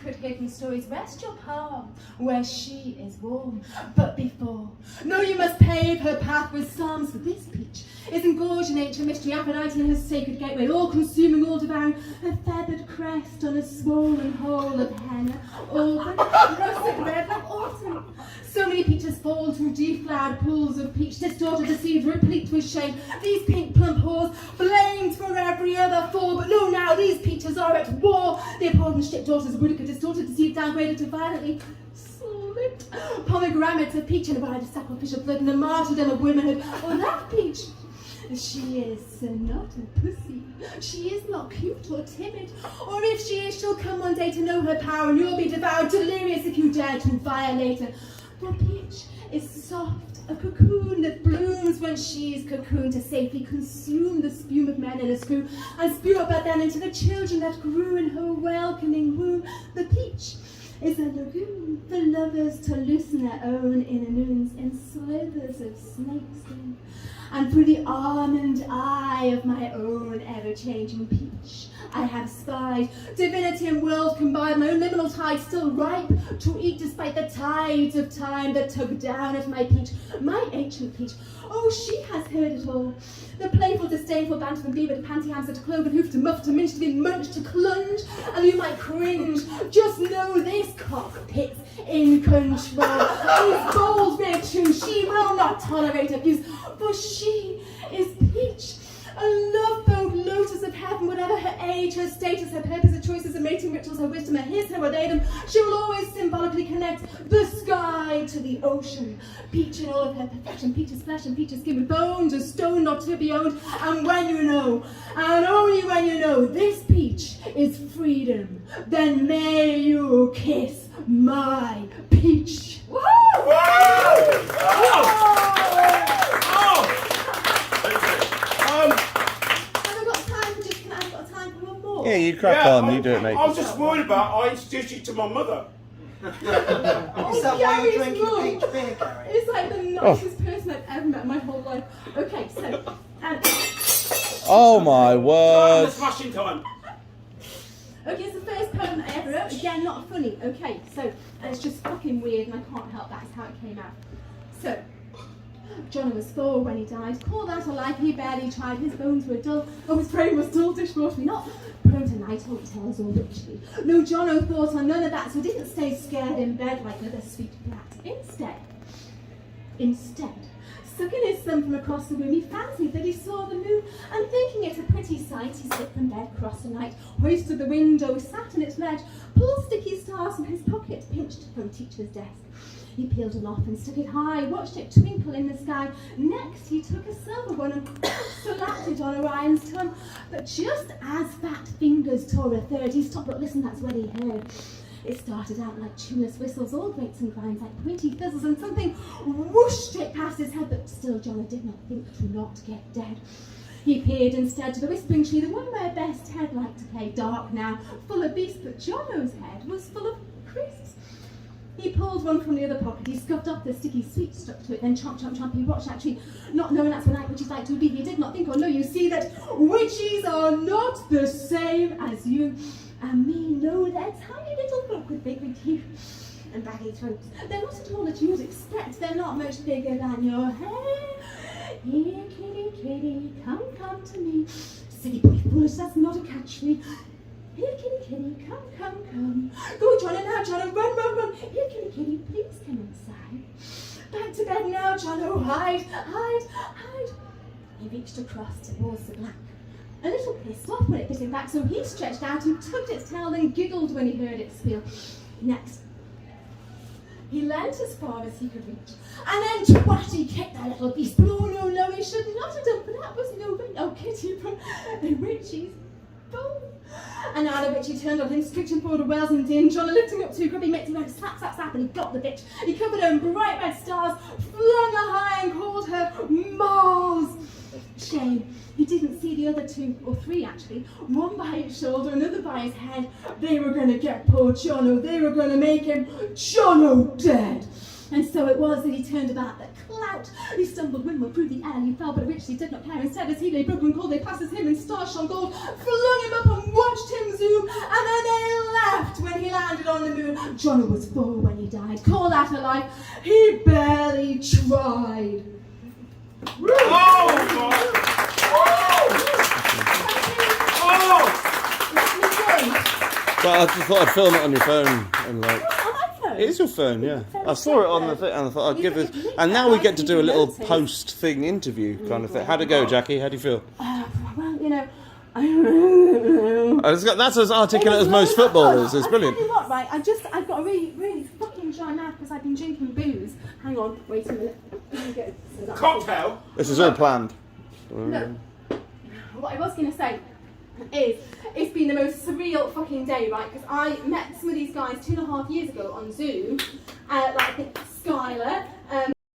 secret hidden stories, rest your palm where she is warm. But before, no, you must pave her path with psalms, for this peach is engorged in ancient mystery, Aphrodite in her sacred gateway, all-consuming, all-devouring, her feathered crest on a swollen hole of henna, auburn, russet red like autumn. So many peaches fall to deflowered pools of peach, distorted, deceived, replete with shame. These pink plump whores, blamed for every other fall, but no, now these peaches are at war. The abhorrent stepdaughters of Whitaker, distorted, deceived, downgraded to violently solid pomegranates of peach and a bride of sacrificial blood and the martyrdom of womanhood. Oh, that peach! She is not a pussy. She is not cute or timid. Or if she is, she'll come one day to know her power and you'll be devoured, delirious if you dare to violate her. The peach is soft, a cocoon that blooms when she's cocooned to safely consume the spume of men in a screw and spew up then into the children that grew in her welcoming womb. The peach is a lagoon for lovers to loosen their own inner moons in slithers of snakeskin. And through the almond eye of my own ever-changing peach, I have spied divinity and world combined, my own liminal tide still ripe to eat despite the tides of time that tug down at my peach, my ancient peach. Oh, she has heard it all. The playful, disdainful banter from beaver to panty hamster to cloven hoof to muff to minch to be munched to clunge, and you might cringe. Just know this cockpit's in control. These bold red tunes, she will not tolerate abuse, for she is peach. A love boat, lotus of heaven, whatever her age, her status, her purpose, her choices, her mating rituals, her wisdom, her his, her or they, them, she will always symbolically connect the sky to the ocean. Peach in all of her perfection, peach's flesh and peach's skin with bones, a stone not to be owned. And when you know, and only when you know, this peach is freedom, then may you kiss my peach. Woo! Yeah, you crack on, you do it, mate. I was just worried about I introduced you to my mother. Is that why you're drinking peach beer, Gary? It's like the nicest person I've ever met in my whole life. Okay, so... oh my word. Smashing time. Okay, it's the first poem I ever wrote. Again, not funny. Okay, so, and it's just fucking weird and I can't help that. It's how it came out. So, John was 4 when he died. Called out alive, he barely tried. His bones were dull. Oh, his brain was dull, dishwater me not. Prone to night old tales or witchery. No, Jono thought on none of that, so didn't stay scared in bed like other sweet brat. Instead, sucking his thumb from across the room, he fancied that he saw the moon, and thinking it a pretty sight, he slipped from bed across the night, hoisted the window, sat on its ledge, pulled sticky stars from his pocket, pinched from teacher's desk. He peeled them off and stuck it high, watched it twinkle in the sky. Next he took a silver one and slapped it on Orion's tongue. But just as fat fingers tore a third, he stopped, but listen, that's what he heard. It started out like tuneless whistles, all grates and grinds like pointy fizzles, and something whoosh straight past his head, but still John did not think to not get dead. He peered instead to the whispering tree, the one where Best Ted liked to play, dark now, full of beasts, but Jono's head was full of crisps. He pulled one from the other pocket, he scuffed off the sticky sweet stuck to it, then chomp, chomp, chomp, he watched that tree, not knowing that's what night witches like to be. He did not think or know, you see, that witches are not the same as you and me. No, they're tiny little folk with big teeth and baggy throats. They're not at all as you'd expect, they're not much bigger than your head. Here, kitty, kitty, come, come to me. Silly boy, foolish, that's not a catch me. Here, kitty, kitty, come, come, come. Go, John, and now, John, run, run, run. Here, kitty, kitty, please come inside. Back to bed now, John, oh, hide, hide, hide. He reached across towards the black, a little pissed off when it bit him back, so he stretched out and tugged its tail and giggled when he heard it squeal. Next, he leant as far as he could reach, and then twat, he kicked that little beast. But oh, no, no, he should not have done, for that was no ring. Oh, kitty, from a witch's bone. And now the witch, he turned on him, screeching forward a wells and din. John lifting up two grubby mitts, he went slap, slap, slap, and he got the bitch. He covered her in bright red stars, flung her high and called her Mars. Shame, he didn't see the other 2 or 3 actually, one by his shoulder, another by his head. They were going to get poor Jono, they were going to make him Jono dead. And so it was that he turned about the clout. He stumbled windward through the air, he fell, but richly did not care. Instead, as he lay broken and cold, they passes him in star-shone gold, flung him up and watched him zoom, and then they laughed when he landed landed on the moon. Johnny was 4 when he died. Call that a life? He barely tried. Oh my! Oh! But I just thought I'd film it on your phone and like. iPhone. It is your phone, yeah. I saw it on the thing and I thought I'd give it. And now we get to do a little post thing interview kind of thing. How'd it go, Jackie? How do you feel? Well, you know, I don't know. That's as articulate as most footballers. It's brilliant. I'll tell you what, right? I've got a really, really fucking dry mouth because I've been drinking booze. Hang on, wait a minute. Here we go. So that's Cocktail? This is all planned. No. What I was going to say is, it's been the most surreal fucking day, right? Because I met some of these guys 2.5 years ago on Zoom. Like, I think Skylar.